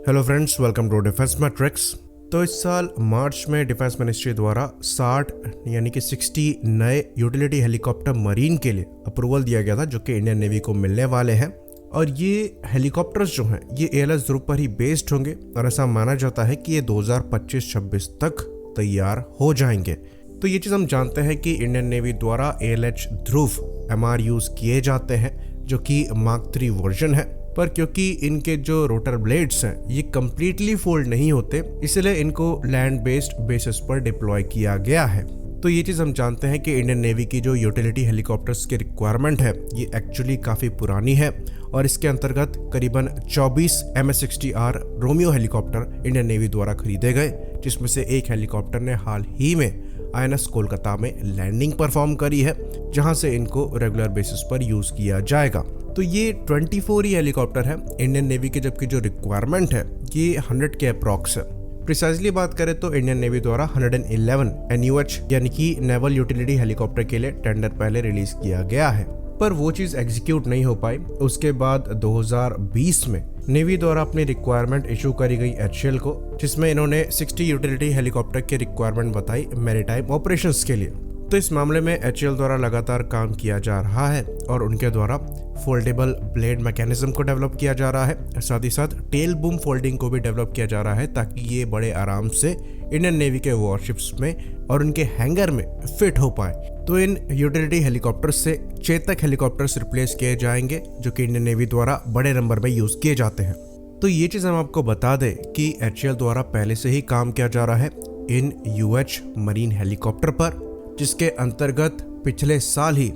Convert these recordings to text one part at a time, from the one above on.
Hello friends, welcome to defence matrix. तो इस साल मार्च में डिफेंस मिनिस्ट्री द्वारा 60 यानी कि 60 नए यूटिलिटी हेलीकॉप्टर मरीन के लिए अप्रूवल दिया गया था, जो कि इंडियन नेवी को मिलने वाले हैं। और ये हेलीकॉप्टर्स जो हैं ये ALS ध्रुव पर ही बेस्ड होंगे और ऐसा माना जाता है कि ये 2025-26 तक तैयार हो जाएंगे। तो ये चीज़ हम जानते हैं कि इंडियन नेवी द्वारा ALH ध्रुव MR यूज़ किए जाते हैं, जो कि मार्क 3 वर्जन है। पर क्योंकि इनके जो रोटर ब्लेड्स हैं ये कम्प्लीटली फोल्ड नहीं होते, इसलिए इनको लैंड बेस्ड बेसिस पर डिप्लॉय किया गया है। तो ये चीज़ हम जानते हैं कि इंडियन नेवी की जो यूटिलिटी हेलीकॉप्टर्स की रिक्वायरमेंट है ये एक्चुअली काफ़ी पुरानी है और इसके अंतर्गत करीबन 24 MS-60R Romeo helicopter Indian navy द्वारा खरीदे गए, जिसमें से एक हेलीकॉप्टर ने हाल ही में INS कोलकाता में लैंडिंग परफॉर्म करी है, जहां से इनको रेगुलर बेसिस पर यूज़ किया जाएगा। तो ये 24 ही हेलीकॉप्टर है इंडियन नेवी की, जबकि जो रिक्वायरमेंट है ये 100 के अप्रॉक्स है। प्रिसाइजली बात करें तो इंडियन नेवी द्वारा 111 NUH यानी कि नेवल यूटिलिटी हेलीकॉप्टर के लिए टेंडर पहले रिलीज किया गया है, पर वो चीज़ एग्जीक्यूट नहीं हो पाई। उसके बाद 2020 में नेवी द्वारा अपनी रिक्वायरमेंट इशू करी गई HAL को, जिसमें इन्होंने 60 यूटिलिटी हेलीकॉप्टर की रिक्वायरमेंट बताई मैरीटाइम ऑपरेशंस के लिए। तो इस मामले में HAL द्वारा लगातार काम किया जा रहा है और उनके द्वारा फोल्डेबल ब्लेड मैकेनिज्म को डेवलप किया जा रहा है। साथ ही साथ टेल बूम फोल्डिंग को भी डेवलप किया जा रहा है, ताकि ये बड़े आराम से इंडियन नेवी के वॉरशिप्स में और उनके हैंगर में फिट हो पाए। तो इन यूटिलिटी हेलीकॉप्टर्स से चेतक हेलीकॉप्टर्स रिप्लेस किए जाएंगे, जो कि इंडियन नेवी द्वारा बड़े नंबर में यूज किए जाते हैं। तो ये चीज़ हम आपको बता दें कि HAL द्वारा पहले से ही काम किया जा रहा है इन UH मरीन हेलीकॉप्टर पर, जिसके अंतर्गत पिछले साल ही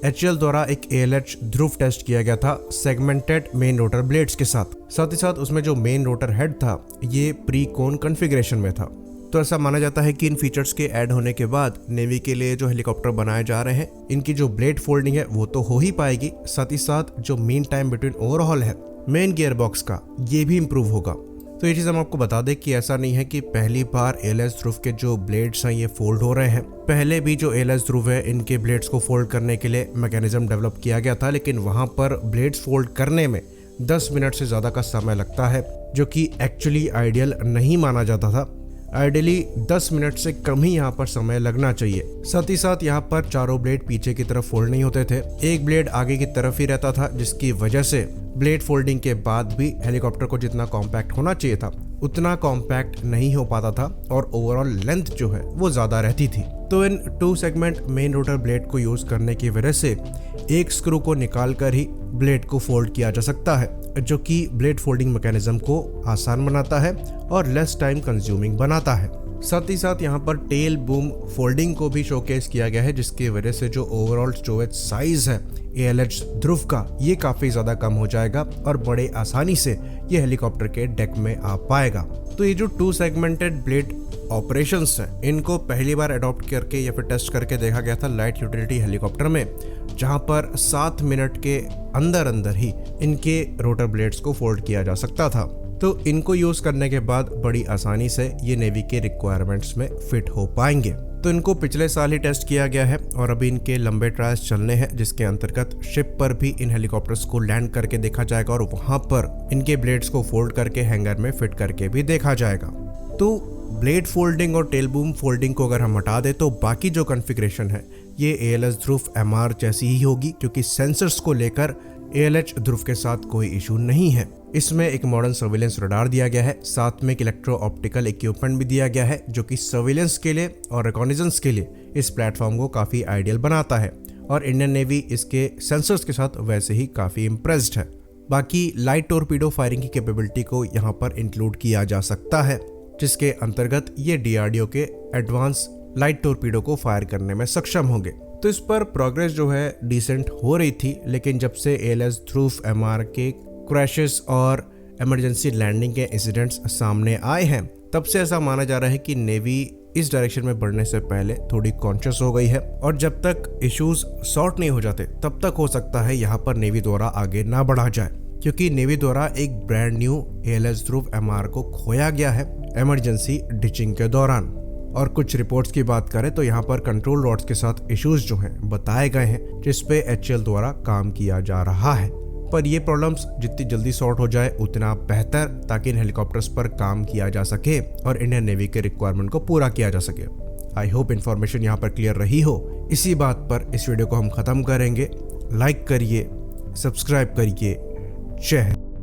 HAL द्वारा एक ALH ध्रुव टेस्ट किया गया था सेगमेंटेड मेन रोटर ब्लेड्स के साथ ही साथ उसमें जो मेन रोटर हेड था ये प्री कोन कॉन्फ़िगरेशन में था। तो ऐसा माना जाता है कि इन फीचर्स के ऐड होने के बाद नेवी के लिए जो हेलीकॉप्टर बनाए जा रहे हैं इनकी जो ब्लेड फोल्डिंग है वो तो हो ही पाएगी, साथ ही साथ जो मीन टाइम बिटवीन ओवरहॉल है मेन गियर बॉक्स का ये भी इम्प्रूव होगा। तो ये चीज़ हम आपको बता दें कि ऐसा नहीं है कि पहली बार ALS ध्रुव के जो ब्लेड्स हैं ये फोल्ड हो रहे हैं। पहले भी जो ALS ध्रुव है इनके ब्लेड्स को फोल्ड करने के लिए मैकेनिज्म डेवलप किया गया था, लेकिन वहाँ पर ब्लेड्स फोल्ड करने में 10 मिनट से ज़्यादा का समय लगता है, जो कि एक्चुअली आइडियल नहीं माना जाता था। आइडियली 10 मिनट से कम ही यहाँ पर समय लगना चाहिए। साथ ही साथ यहाँ पर चारों ब्लेड पीछे की तरफ फोल्ड नहीं होते थे, एक ब्लेड आगे की तरफ ही रहता था, जिसकी वजह से ब्लेड फोल्डिंग के बाद भी हेलीकॉप्टर को जितना कॉम्पैक्ट होना चाहिए था उतना कॉम्पैक्ट नहीं हो पाता था और ओवरऑल लेंथ जो है वो ज़्यादा रहती थी। तो इन 2 सेगमेंट मेन रोटर ब्लेड को यूज़ करने की वजह से एक स्क्रू को निकाल कर ही ब्लेड को फोल्ड किया जा सकता है, जो कि ब्लेड फोल्डिंग मैकेनिज्म को आसान बनाता है और लेस टाइम कंज्यूमिंग बनाता है। साथ ही साथ यहाँ पर टेल बूम फोल्डिंग को भी शोकेस किया गया है, जिसकी वजह से जो ओवरऑल स्टोरेज साइज है ALH ध्रुव का ये काफ़ी ज़्यादा कम हो जाएगा और बड़े आसानी से ये हेलीकॉप्टर के डेक में आ पाएगा। तो ये जो 2 सेगमेंटेड ब्लेड ऑपरेशंस हैं इनको पहली बार अडॉप्ट करके या फिर टेस्ट करके देखा गया था लाइट यूटिलिटी हेलीकॉप्टर में, जहाँ पर 7 मिनट के अंदर ही इनके रोटर ब्लेड्स को फोल्ड किया जा सकता था। तो इनको यूज़ करने के बाद बड़ी आसानी से ये नेवी के रिक्वायरमेंट्स में फिट हो पाएंगे। तो इनको पिछले साल ही टेस्ट किया गया है और अभी इनके लंबे ट्रायल्स चलने हैं, जिसके अंतर्गत शिप पर भी इन हेलीकॉप्टर्स को लैंड करके देखा जाएगा और वहाँ पर इनके ब्लेड्स को फोल्ड करके हैंगर में फिट करके भी देखा जाएगा। तो ब्लेड फोल्डिंग और टेल बूम फोल्डिंग को अगर हम हटा दें तो बाकी जो कॉन्फ़िगरेशन है ये ALS ध्रुव MR जैसी ही होगी, क्योंकि सेंसर्स को लेकर ALH ध्रुव के साथ कोई इशू नहीं है। इसमें एक मॉडर्न सर्विलेंस रडार दिया गया है, साथ में एक इलेक्ट्रो ऑप्टिकल इक्विपमेंट भी दिया गया है, जो कि सर्विलेंस के लिए और रिकॉग्निजेंस के लिए इस प्लेटफॉर्म को काफ़ी आइडियल बनाता है और इंडियन नेवी इसके सेंसर्स के साथ वैसे ही काफ़ी इम्प्रेस्ड है। बाकी लाइट टोरपीडो फायरिंग की कैपेबिलिटी को यहाँ पर इंक्लूड किया जा सकता है, जिसके अंतर्गत ये DRDO के एडवांस लाइट टोरपीडो को फायर करने में सक्षम होंगे। तो इस पर प्रोग्रेस जो है डिसेंट हो रही थी, लेकिन जब से ALS ध्रुव MR के क्रैशेस और इमरजेंसी लैंडिंग के इंसिडेंट्स सामने आए हैं, तब से ऐसा माना जा रहा है कि नेवी इस डायरेक्शन में बढ़ने से पहले थोड़ी कॉन्शियस हो गई है और जब तक इश्यूज सॉर्ट नहीं हो जाते तब तक हो सकता है यहाँ पर नेवी द्वारा आगे ना बढ़ा जाए, क्योंकि नेवी द्वारा एक ब्रांड न्यू ALS ध्रुव MR को खोया गया है इमरजेंसी डिचिंग के दौरान। और कुछ रिपोर्ट्स की बात करें तो यहाँ पर कंट्रोल रॉड्स के साथ इश्यूज जो हैं बताए गए हैं, जिस पे HAL द्वारा काम किया जा रहा है। पर ये प्रॉब्लम्स जितनी जल्दी सॉर्ट हो जाए उतना बेहतर, ताकि इन हेलीकॉप्टर्स पर काम किया जा सके और इंडियन नेवी के रिक्वायरमेंट को पूरा किया जा सके। आई होप इन्फॉर्मेशन यहाँ पर क्लियर रही हो। इसी बात पर इस वीडियो को हम ख़त्म करेंगे। लाइक करिए, सब्सक्राइब करिए। जय हिंद।